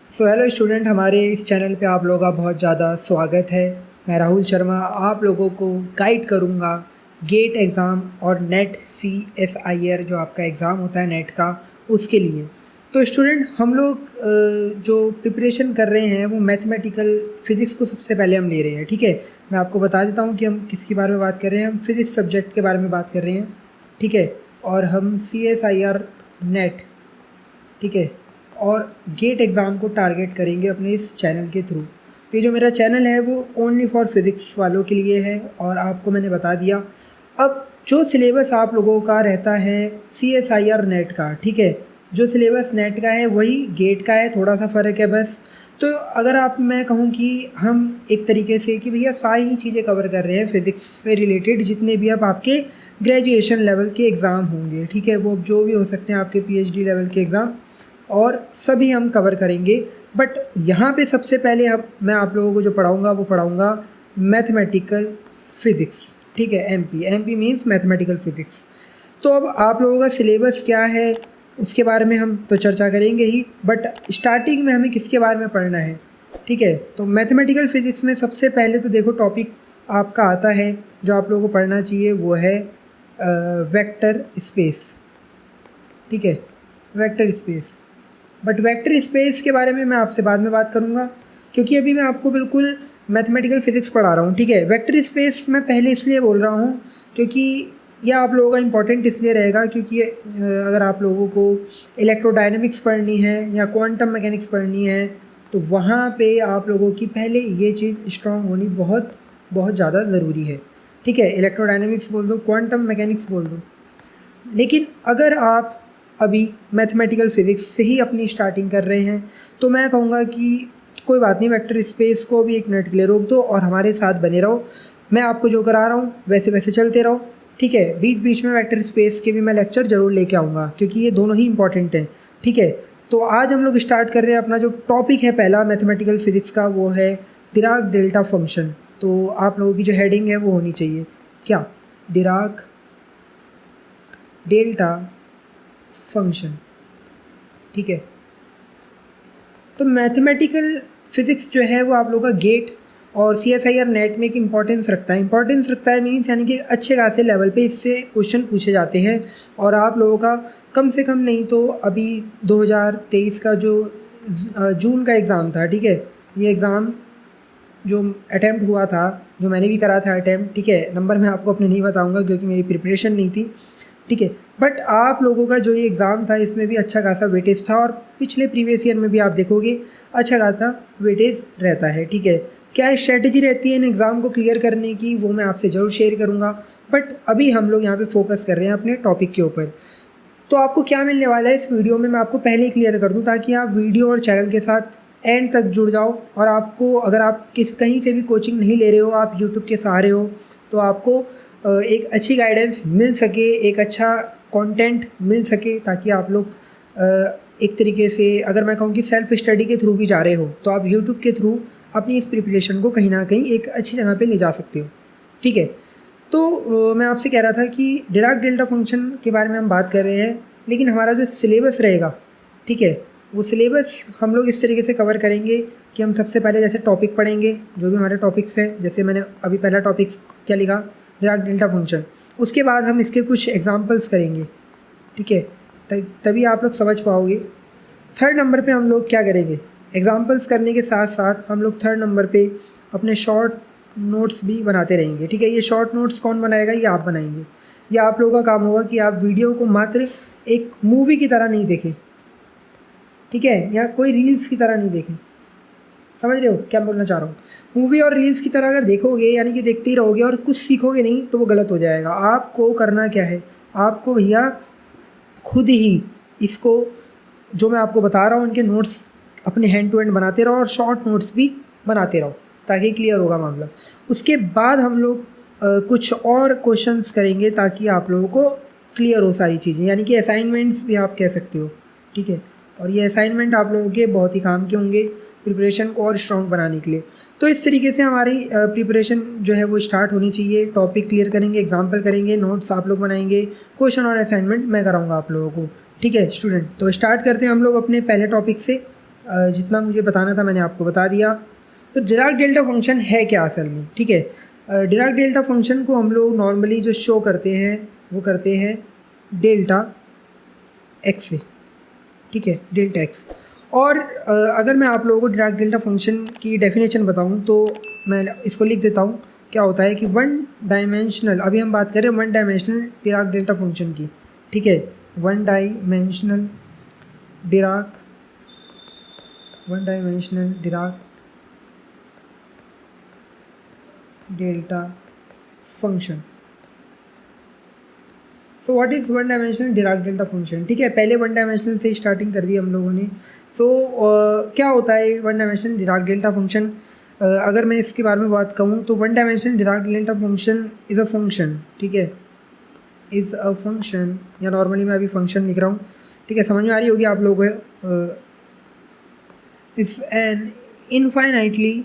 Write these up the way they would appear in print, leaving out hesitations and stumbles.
Hello student, हमारे इस channel पे आप लोगों का बहुत ज़्यादा स्वागत है। मैं राहुल शर्मा आप लोगों को गाइड करूँगा गेट एग्ज़ाम और नेट CSIR जो आपका एग्ज़ाम होता है नेट का, उसके लिए। तो स्टूडेंट, हम लोग जो प्रिपरेशन कर रहे हैं वो मैथमेटिकल फ़िज़िक्स को सबसे पहले हम ले रहे हैं। ठीक है, मैं आपको बता देता हूँ कि हम किसके बारे में बात कर रहे हैं। हम फ़िज़िक्स सब्जेक्ट के बारे में बात कर रहे हैं। ठीक है, और हम CSIR नेट, ठीक है, और गेट एग्ज़ाम को टारगेट करेंगे अपने इस चैनल के थ्रू। तो ये जो मेरा चैनल है वो ओनली फॉर फिज़िक्स वालों के लिए है और आपको मैंने बता दिया। अब जो सिलेबस आप लोगों का रहता है CSIR नेट का, ठीक है, जो सिलेबस नेट का है वही गेट का है, थोड़ा सा फ़र्क है बस। तो अगर मैं कहूँ कि हम एक तरीके से कि भैया सारी ही चीज़ें कवर कर रहे हैं फ़िज़िक्स से रिलेटेड, जितने भी अब आपके ग्रेजुएशन लेवल के एग्ज़ाम होंगे, ठीक है, वो जो भी हो सकते हैं आपके PhD लेवल के एग्ज़ाम, और सभी हम कवर करेंगे। बट यहाँ पे सबसे पहले मैं आप लोगों को जो पढ़ाऊँगा वो पढ़ाऊँगा मैथमेटिकल फ़िज़िक्स। ठीक है, MP मीन्स मैथमेटिकल फ़िज़िक्स। तो अब आप लोगों का सिलेबस क्या है उसके बारे में हम तो चर्चा करेंगे ही, बट स्टार्टिंग में हमें किसके बारे में पढ़ना है। ठीक है, तो मैथमेटिकल फ़िज़िक्स में सबसे पहले तो देखो टॉपिक आपका आता है जो आप लोगों को पढ़ना चाहिए, वो है वेक्टर स्पेस। ठीक है, vector space. But vector space के बारे में मैं आपसे बाद में बात करूँगा, क्योंकि अभी मैं आपको बिल्कुल मैथमेटिकल फ़िज़िक्स पढ़ा रहा हूँ। ठीक है, वेक्टर स्पेस मैं पहले इसलिए बोल रहा हूँ क्योंकि यह आप लोगों का इम्पोर्टेंट इसलिए रहेगा क्योंकि अगर आप लोगों को इलेक्ट्रोडायनेमिक्स पढ़नी है या क्वांटम मैकेनिक्स पढ़नी है तो वहाँ पे आप लोगों की पहले ये चीज़ स्ट्रॉन्ग होनी बहुत बहुत ज़्यादा ज़रूरी है। ठीक है, इलेक्ट्रोडायनेमिक्स बोल दो, क्वांटम मैकेनिक्स बोल दो। लेकिन अगर आप अभी मैथमेटिकल फ़िज़िक्स से ही अपनी स्टार्टिंग कर रहे हैं तो मैं कहूँगा कि कोई बात नहीं, वेक्टर स्पेस को भी एक मिनट के लिए रोक दो और हमारे साथ बने रहो। मैं आपको जो करा रहा हूँ वैसे वैसे चलते रहो। ठीक है, बीच बीच में वेक्टर स्पेस के भी मैं लेक्चर ज़रूर लेके आऊँगा क्योंकि ये दोनों ही इंपॉर्टेंट हैं। ठीक है, तो आज हम लोग स्टार्ट कर रहे हैं। अपना जो टॉपिक है पहला मैथमेटिकल फ़िज़िक्स का वो है डिराक डेल्टा फंक्शन। तो आप लोगों की जो हेडिंग है वो होनी चाहिए क्या, डिराक डेल्टा फंक्शन। ठीक है, तो मैथमेटिकल फ़िज़िक्स जो है वो आप लोगों का गेट और CSIR नेट में एक इम्पॉर्टेंस रखता है मीन्स यानी कि अच्छे खासे लेवल पे इससे क्वेश्चन पूछे जाते हैं। और आप लोगों का कम से कम नहीं तो अभी 2023 का जो जून का एग्ज़ाम था, ठीक है, ये एग्ज़ाम जो अटैम्प्ट हुआ था, जो मैंने भी करा था अटैम्प्ट, ठीक है, नंबर मैं आपको अपने नहीं बताऊंगा क्योंकि मेरी प्रिपरेशन नहीं थी। ठीक है, बट आप लोगों का जो ये एग्ज़ाम था इसमें भी अच्छा खासा वेटेज था और पिछले प्रीवियस ईयर में भी आप देखोगे अच्छा खासा वेटेज रहता है। ठीक है, क्या स्ट्रेटजी रहती है इन एग्ज़ाम को क्लियर करने की वो मैं आपसे ज़रूर शेयर करूँगा, बट अभी हम लोग यहाँ पे फोकस कर रहे हैं अपने टॉपिक के ऊपर। तो आपको क्या मिलने वाला है इस वीडियो में मैं आपको पहले ही क्लियर कर दूँ ताकि आप वीडियो और चैनल के साथ एंड तक जुड़ जाओ। और आपको अगर आप कहीं से भी कोचिंग नहीं ले रहे हो, आप यूट्यूब के सहारे हो, तो आपको एक अच्छी गाइडेंस मिल सके, एक अच्छा कंटेंट मिल सके, ताकि आप लोग एक तरीके से अगर मैं कहूँ कि सेल्फ स्टडी के थ्रू भी जा रहे हो तो आप यूट्यूब के थ्रू अपनी इस प्रिपरेशन को कहीं ना कहीं एक अच्छी जगह पे ले जा सकते हो। ठीक है, तो मैं आपसे कह रहा था कि डिराक डेल्टा फंक्शन के बारे में हम बात कर रहे हैं, लेकिन हमारा जो सिलेबस रहेगा, ठीक है, वो सिलेबस हम लोग इस तरीके से कवर करेंगे कि हम सबसे पहले जैसे टॉपिक पढ़ेंगे, जो भी हमारे टॉपिक्स हैं, जैसे मैंने अभी पहला टॉपिक्स क्या लिखा, डिराक डेल्टा फंक्शन। उसके बाद हम इसके कुछ एग्जांपल्स करेंगे। ठीक है, तभी आप लोग समझ पाओगे। थर्ड नंबर पे हम लोग क्या करेंगे, एग्जांपल्स करने के साथ साथ हम लोग थर्ड नंबर पे अपने शॉर्ट नोट्स भी बनाते रहेंगे। ठीक है, ये शॉर्ट नोट्स कौन बनाएगा, ये आप बनाएंगे। ये आप लोगों का काम होगा कि आप वीडियो को मात्र एक मूवी की तरह नहीं देखें, ठीक है, या कोई रील्स की तरह नहीं देखें। समझ रहे हो क्या बोलना चाह रहा हूँ। मूवी और रील्स की तरह अगर देखोगे यानी कि देखते ही रहोगे और कुछ सीखोगे नहीं तो वो गलत हो जाएगा। आपको करना क्या है, आपको भैया खुद ही इसको जो मैं आपको बता रहा हूँ इनके नोट्स अपने हैंड टू हैंड बनाते रहो और शॉर्ट नोट्स भी बनाते रहो ताकि क्लियर होगा मामला। उसके बाद हम लोग कुछ और क्वेश्चंस करेंगे ताकि आप लोगों को क्लियर हो सारी चीज़ें, यानी कि असाइनमेंट्स भी आप कह सकते हो। ठीक है, और ये असाइनमेंट आप लोगों के बहुत ही काम के होंगे प्रिपरेशन को और स्ट्रॉन्ग बनाने के लिए। तो इस तरीके से हमारी प्रिपरेशन जो है वो स्टार्ट होनी चाहिए। टॉपिक क्लियर करेंगे, एग्जाम्पल करेंगे, नोट्स आप लोग बनाएंगे, क्वेश्चन और असाइनमेंट मैं कराऊंगा आप लोगों को। ठीक है स्टूडेंट, तो स्टार्ट करते हैं हम लोग अपने पहले टॉपिक से, जितना मुझे बताना था मैंने आपको बता दिया। तो डिराक डेल्टा फंक्शन है क्या असल में, ठीक है। डिराक डेल्टा फंक्शन को हम लोग नॉर्मली जो शो करते हैं वो करते हैं डेल्टा एक्स से, ठीक है, डेल्टा एक्स। और अगर मैं आप लोगों को डिराक डेल्टा फंक्शन की डेफिनेशन बताऊं तो मैं इसको लिख देता हूं। क्या होता है कि वन डायमेंशनल, अभी हम बात करें one dimensional Dirac delta function की, ठीक है, one dimensional Dirac delta function. So what is one dimensional Dirac delta function, ठीक है। पहले वन डायमेंशनल से स्टार्टिंग कर दी हम लोगों ने। सो क्या होता है one dimensional Dirac delta function. अगर मैं इसके बारे में बात कहूँ तो one dimensional Dirac delta function is a function, ठीक है, इज़ अ फंक्शन, या नॉर्मली मैं अभी फंक्शन लिख रहा हूँ, ठीक है, समझ में आ रही होगी आप लोगों को। Is an infinitely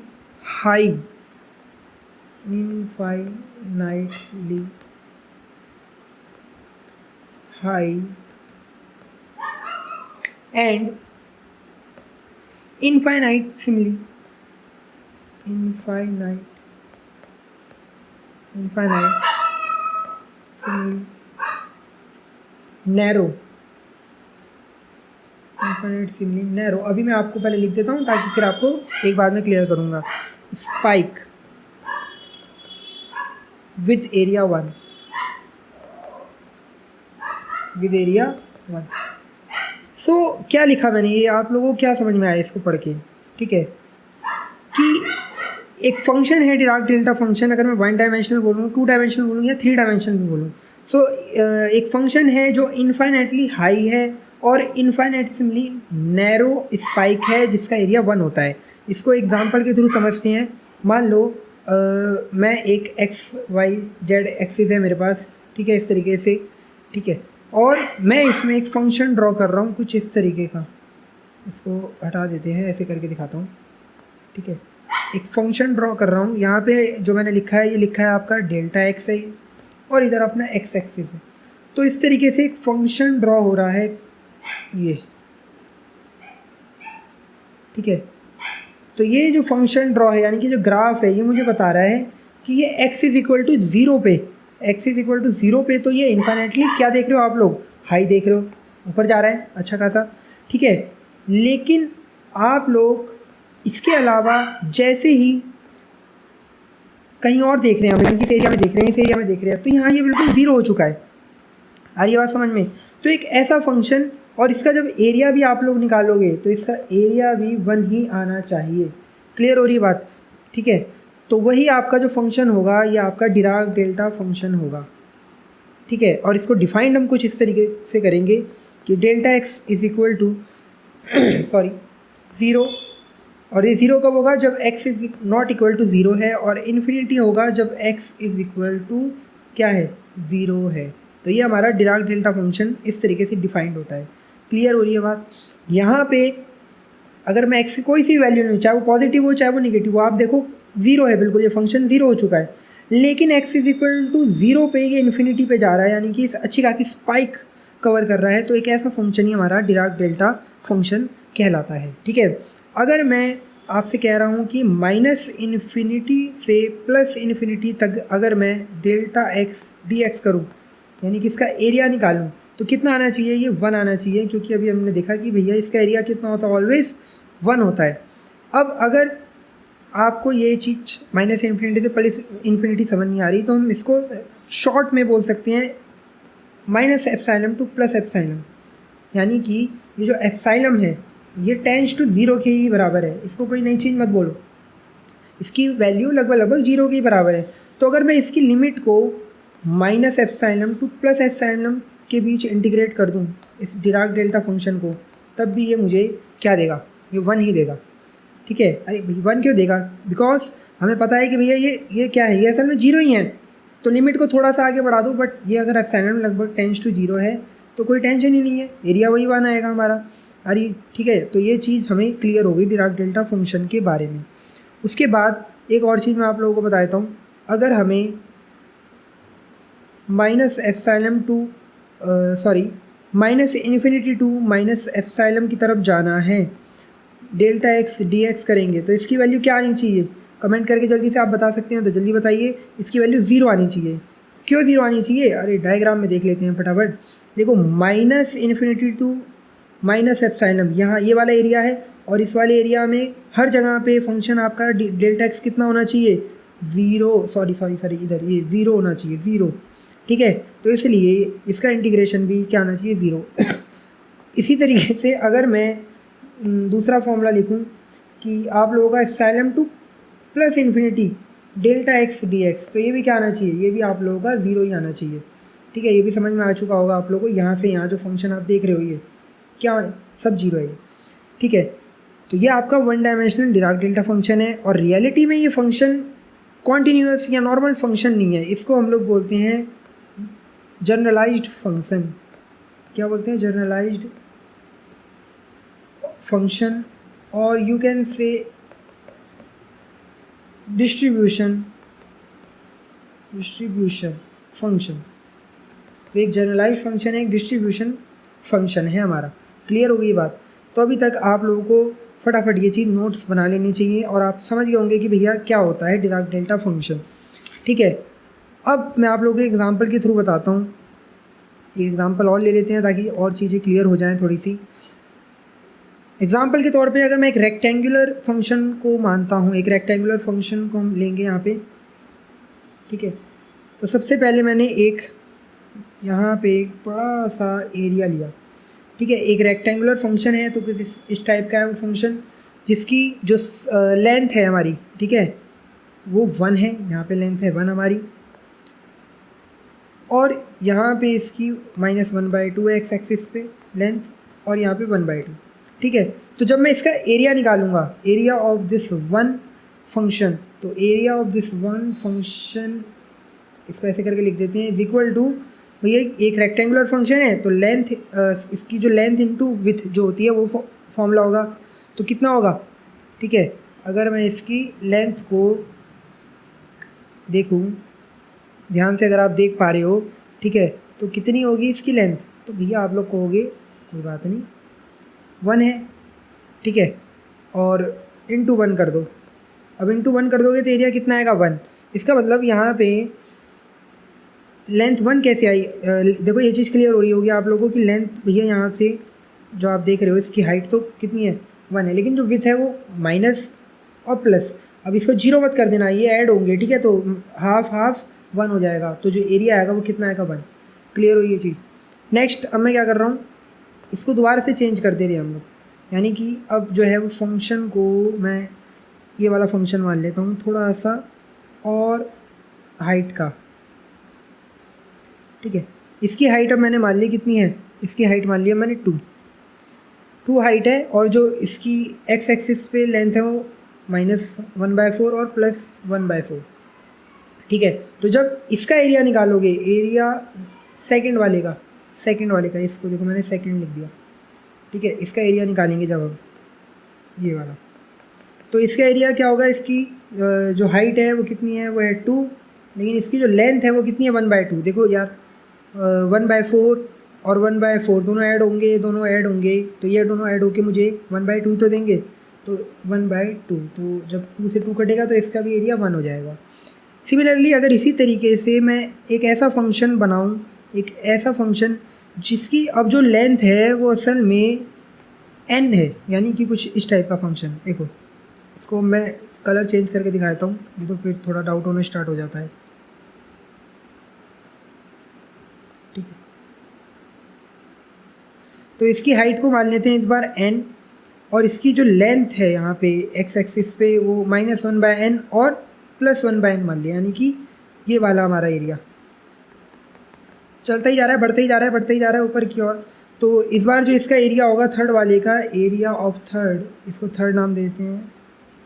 high and infinitely narrow। अभी मैं आपको पहले लिख देता हूँ ताकि फिर आपको एक बार में क्लियर करूँगा। स्पाइक विद एरिया 1, सो क्या लिखा मैंने, ये आप लोगों को क्या समझ में आया इसको पढ़ के, ठीक है, कि एक फंक्शन है डिराक डेल्टा फंक्शन। अगर मैं वन डायमेंशनल बोलूँ, टू डायमेंशनल बोलूँ या थ्री डायमेंशनल भी बोलूँ, सो एक फंक्शन है जो इनफाइनाइटली हाई है और इनफाइनाइटली नैरो स्पाइक है जिसका एरिया 1 होता है। इसको एग्जांपल के थ्रू समझते हैं। मान लो मैं एक XYZ एक्सिस है मेरे पास, ठीक है, इस तरीके से, ठीक है, और मैं इसमें एक फंक्शन ड्रॉ कर रहा हूँ कुछ इस तरीके का। इसको हटा देते हैं, ऐसे करके दिखाता हूँ, ठीक है। एक फंक्शन ड्रॉ कर रहा हूँ, यहाँ पे जो मैंने लिखा है ये लिखा है आपका डेल्टा एक्स है और इधर अपना एक्स एक्सिस है। तो इस तरीके से एक फंक्शन ड्रॉ हो रहा है ये, ठीक है। तो ये जो फंक्शन ड्रॉ है यानी कि जो ग्राफ है ये मुझे बता रहा है कि ये x is equal to zero पे, तो ये इन्फाइनाइटली क्या देख रहे हो आप लोग, हाई देख रहे हो, ऊपर जा रहा है अच्छा खासा, ठीक है। लेकिन आप लोग इसके अलावा जैसे ही कहीं और देख रहे हैं, हम किस एरिया में देख रहे हैं, इस एरिया में देख रहे हैं, तो यहाँ ये बिल्कुल ज़ीरो हो चुका है। आ रही बात समझ में। तो एक ऐसा फंक्शन, और इसका जब एरिया भी आप लोग निकालोगे तो इसका एरिया भी 1 ही आना चाहिए। क्लियर हो रही बात, ठीक है। तो वही आपका जो फंक्शन होगा ये आपका डिराक डेल्टा फंक्शन होगा, ठीक है। और इसको डिफाइंड हम कुछ इस तरीके से करेंगे कि delta x is equal to zero, और ये ज़ीरो कब होगा, जब x is not equal to zero है, और इन्फिनिटी होगा जब x इज़ इक्वल टू क्या है, ज़ीरो है। तो ये हमारा डिराक डेल्टा फंक्शन इस तरीके से डिफाइंड होता है। क्लियर हो रही है बात। यहाँ पे अगर मैं x की कोई सी वैल्यू नहीं, चाहे वो पॉजिटिव हो चाहे वो निगेटिव हो, आप देखो ज़ीरो है, बिल्कुल ये फंक्शन ज़ीरो हो चुका है। लेकिन x is equal to zero पे ये इन्फिनिटी पे जा रहा है, यानी कि इस अच्छी खासी स्पाइक कवर कर रहा है। तो एक ऐसा फंक्शन ही हमारा डिराक डेल्टा फंक्शन कहलाता है, ठीक है। अगर मैं आपसे कह रहा हूँ कि माइनस इन्फिनिटी से प्लस इन्फिनिटी तक अगर मैं डेल्टा एक्स डी एक्स करूँ, यानी कि इसका एरिया निकालूँ, तो कितना आना चाहिए, ये 1 आना चाहिए, क्योंकि अभी हमने देखा कि भैया इसका एरिया कितना होता है, ऑलवेज 1 होता है। अब अगर आपको ये चीज़ माइनस इन्फिनिटी से प्लस इन्फिनिटी समझ नहीं आ रही, तो हम इसको शॉर्ट में बोल सकते हैं minus epsilon two plus epsilon, यानी कि ये जो एप्साइलम है ये टेंस टू ज़ीरो के ही बराबर है। इसको कोई नई चीज़ मत बोलो, इसकी वैल्यू लगभग ज़ीरो के ही बराबर है। तो अगर मैं इसकी लिमिट को minus epsilon two plus epsilon के बीच इंटीग्रेट कर दूं इस डिराक डेल्टा फंक्शन को, तब भी ये मुझे क्या देगा, ये 1 ही देगा, ठीक है। अरे 1 क्यों देगा, बिकॉज हमें पता है कि भैया ये क्या है, ये असल में 0 ही है। तो लिमिट को थोड़ा सा आगे बढ़ा दो, बट ये अगर एप्साइलम लगभग टेंस टू 0 है तो कोई टेंशन ही नहीं है, एरिया वही 1 आएगा हमारा। अरे ठीक है, तो ये चीज़ हमें क्लियर हो गई डिराक डेल्टा फंक्शन के बारे में। उसके बाद एक और चीज़ मैं आप लोगों को बता देता हूँ। अगर हमें minus epsilon to minus infinity to minus epsilon की तरफ जाना है, डेल्टा एक्स डी एक्स करेंगे तो इसकी वैल्यू क्या आनी चाहिए? कमेंट करके जल्दी से आप बता सकते हैं तो जल्दी बताइए। इसकी वैल्यू 0 आनी चाहिए। क्यों 0 आनी चाहिए? अरे डायग्राम में देख लेते हैं फटाफट। देखो minus infinity to minus epsilon, यहाँ ये वाला एरिया है और इस वाले एरिया में हर जगह पे फंक्शन आपका डेल्टा एक्स कितना होना चाहिए? 0, सॉरी इधर ये 0 होना चाहिए, 0। ठीक है, तो इसलिए इसका इंटीग्रेशन भी क्या आना चाहिए? 0। इसी तरीके से अगर मैं दूसरा फॉर्मूला लिखूं कि आप लोगों का epsilon two plus infinity delta x D x, तो ये भी क्या आना चाहिए? ये भी आप लोगों का 0 ही आना चाहिए। ठीक है, ये भी समझ में आ चुका होगा आप लोगों को। यहाँ से यहाँ जो फंक्शन आप देख रहे हो ये क्या सब 0 है। ठीक है, तो ये आपका one dimensional Dirac delta function है और रियलिटी में ये फंक्शन कॉन्टीन्यूअस या नॉर्मल फंक्शन नहीं है। इसको हम लोग बोलते हैं जनरलाइज्ड फंक्शन। क्या बोलते हैं? जनरलाइज्ड फंक्शन, और you can say distribution function. तो एक जनरलाइज्ड फंक्शन है, एक डिस्ट्रीब्यूशन फंक्शन है हमारा। क्लियर हो गई बात? तो अभी तक आप लोगों को फटाफट ये चीज़ नोट्स बना लेनी चाहिए और आप समझ गए होंगे कि भैया क्या होता है डिराक डेल्टा फंक्शन। ठीक है, अब मैं आप लोगों को एग्जांपल के थ्रू बताता हूँ। एक एग्जांपल और ले लेते हैं ताकि और चीज़ें क्लियर हो जाएं थोड़ी सी। एग्जांपल के तौर पे अगर मैं एक रेक्टेंगुलर फंक्शन को मानता हूँ, एक रेक्टेंगुलर फंक्शन को हम लेंगे यहाँ पे। ठीक है, तो सबसे पहले मैंने एक यहाँ पे एक बड़ा सा एरिया लिया। ठीक है, एक रेक्टेंगुलर फंक्शन है तो किस इस टाइप का है वो फंक्शन, जिसकी जो लेंथ है हमारी, ठीक है, वो 1 है। यहाँ पे लेंथ है 1 हमारी, और यहाँ पे इसकी -1/2 है एक्स एक्सिस पे लेंथ, और यहाँ पे 1/2। ठीक है, तो जब मैं इसका एरिया निकालूंगा, area of this one function, तो area of this one function इसको ऐसे करके लिख देते हैं, इज इक्वल टू, भैया एक रेक्टेंगुलर फंक्शन है तो लेंथ इसकी जो लेंथ इनटू विथ जो होती है वो फॉर्मूला होगा, तो कितना होगा? ठीक है, अगर मैं इसकी लेंथ को देखूं ध्यान से, अगर आप देख पा रहे हो, ठीक है, तो कितनी होगी इसकी लेंथ? तो भैया आप लोग कहोगे कोई बात नहीं 1 है। ठीक है, और इंटू 1 कर दो। अब इंटू 1 कर दोगे तो एरिया कितना आएगा? 1। इसका मतलब यहाँ पे लेंथ 1 कैसे आई? देखो ये चीज़ क्लियर हो रही होगी आप लोगों की। लेंथ भैया यहाँ से जो आप देख रहे हो इसकी हाइट तो कितनी है? 1 है, लेकिन जो विथ है वो माइनस और प्लस। अब इसको 0 मत कर देना, ये ऐड होंगे। ठीक है, तो हाफ 1 हो जाएगा, तो जो एरिया आएगा वो कितना आएगा? 1। क्लियर हो ये चीज़? नेक्स्ट अब मैं क्या कर रहा हूँ, इसको दोबारा से चेंज कर दे रहे हैं हम लोग, यानी कि अब जो है वो फंक्शन को मैं ये वाला फंक्शन मान लेता हूँ थोड़ा सा और हाइट का। ठीक है, इसकी हाइट अब मैंने मान ली कितनी है? इसकी हाइट मान लिया मैंने 2 हाइट है, और जो इसकी एक्स एक्सिस पे लेंथ है वो -1/4 और +1/4। ठीक है, तो जब इसका एरिया निकालोगे, एरिया सेकंड वाले का, इसको देखो मैंने सेकंड लिख दिया। ठीक है, इसका एरिया निकालेंगे जब हम ये वाला, तो इसका एरिया क्या होगा? इसकी जो हाइट है वो कितनी है? वो है 2, लेकिन इसकी जो लेंथ है वो कितनी है? 1/2। देखो यार 1/4 और 1/4 दोनों ऐड होंगे, तो ये दोनों ऐड होके मुझे 1/2 तो देंगे, तो 1/2, तो जब 2 से 2 कटेगा तो इसका भी एरिया 1 हो जाएगा। सिमिलरली अगर इसी तरीके से मैं एक ऐसा फंक्शन बनाऊं, एक ऐसा फंक्शन जिसकी अब जो लेंथ है वो असल में n है, यानी कि कुछ इस टाइप का फंक्शन। देखो इसको मैं कलर चेंज करके दिखाता हूँ, नहीं तो फिर थोड़ा डाउट होना स्टार्ट हो जाता है। ठीक है, तो इसकी हाइट को मान लेते हैं इस बार n, और इसकी जो लेंथ है यहाँ पे x एक्सिस पे वो -1/n और +1/n मान लिया, यानी कि ये वाला हमारा एरिया चलता ही जा रहा है, बढ़ते ही जा रहा है ऊपर की ओर। तो इस बार जो इसका एरिया होगा थर्ड वाले का, एरिया ऑफ थर्ड, इसको थर्ड नाम देते हैं।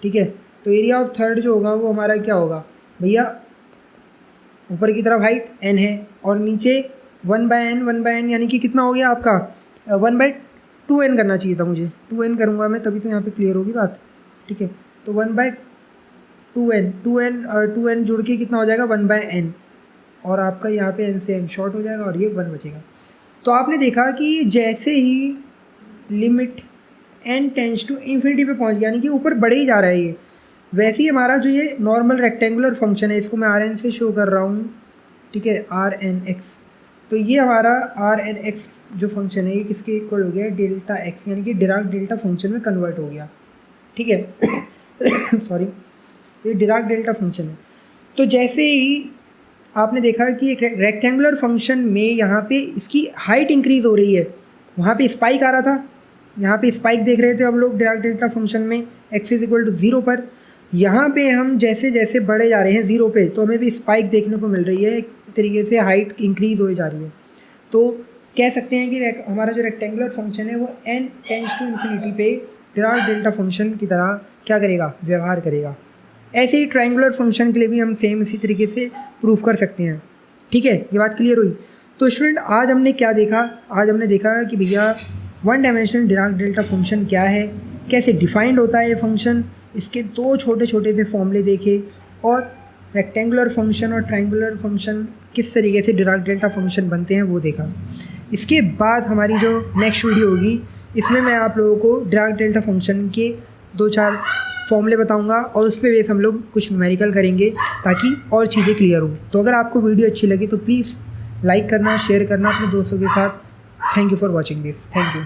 ठीक है, तो एरिया ऑफ थर्ड जो होगा वो हमारा क्या होगा भैया? ऊपर की तरफ हाइट n है और नीचे 1/n, यानी कि कितना हो गया आपका? 1/2n करना चाहिए था मुझे, 2n करूँगा मैं तभी तो यहाँ पे क्लियर होगी बात। ठीक है, तो 1/2n और 2n जुड़ के कितना हो जाएगा? 1/n, और आपका यहाँ पे n से n शॉर्ट हो जाएगा और ये 1 बचेगा। तो आपने देखा कि जैसे ही limit n tends to infinity पे पहुंच गया, यानी कि ऊपर बढ़े ही जा रहा है ये। वैसे ही हमारा जो ये नॉर्मल रेक्टेंगुलर फंक्शन है, इसको मैं आर एन से शो कर रहा हूँ, ठीक है, आर एन एक्स। तो ये हमारा आर एन एक्स जो फंक्शन है ये किसके इक्वल हो गया, डेल्टा एक्स, यानी कि डिराक डेल्टा फंक्शन में कन्वर्ट हो गया, ठीक है। सॉरी, ये डिराक डेल्टा फंक्शन है। तो जैसे ही आपने देखा कि एक रेक्टेंगुलर फंक्शन में यहाँ पे इसकी हाइट इंक्रीज़ हो रही है, वहाँ पे स्पाइक आ रहा था, यहाँ पे स्पाइक देख रहे थे हम लोग डिराक डेल्टा फंक्शन में x इज इक्वल टू 0 पर। यहाँ पे हम जैसे जैसे बढ़े जा रहे हैं 0 पे, तो हमें भी स्पाइक देखने को मिल रही है, एक तरीके से हाइट इंक्रीज़ हो जा रही है। तो कह सकते हैं कि हमारा जो रेक्टेंगुलर फंक्शन है वो n टेंस टू इन्फिनिटी पे डिराक डेल्टा फंक्शन की तरह क्या करेगा, व्यवहार करेगा। ऐसे ही ट्रायंगुलर फंक्शन के लिए भी हम सेम इसी तरीके से प्रूफ कर सकते हैं, ठीक है। ये बात क्लियर हुई। तो स्टूडेंट आज हमने क्या देखा, आज हमने देखा कि भैया one dimensional Dirac delta function क्या है, कैसे डिफाइंड होता है ये फंक्शन, इसके दो छोटे छोटे से फॉर्मूले देखे, और रेक्टेंगुलर फंक्शन और ट्रायंगुलर फंक्शन किस तरीके से डिराक डेल्टा फंक्शन बनते हैं वो देखा। इसके बाद हमारी जो नेक्स्ट वीडियो होगी इसमें मैं आप लोगों को डिराक डेल्टा फंक्शन के 2-4 फॉर्मूले बताऊंगा और उस पर बेस हम लोग कुछ न्यूमेरिकल करेंगे ताकि और चीज़ें क्लियर हो। तो अगर आपको वीडियो अच्छी लगी तो प्लीज़ लाइक करना, शेयर करना अपने दोस्तों के साथ। Thank you for watching this, thank you.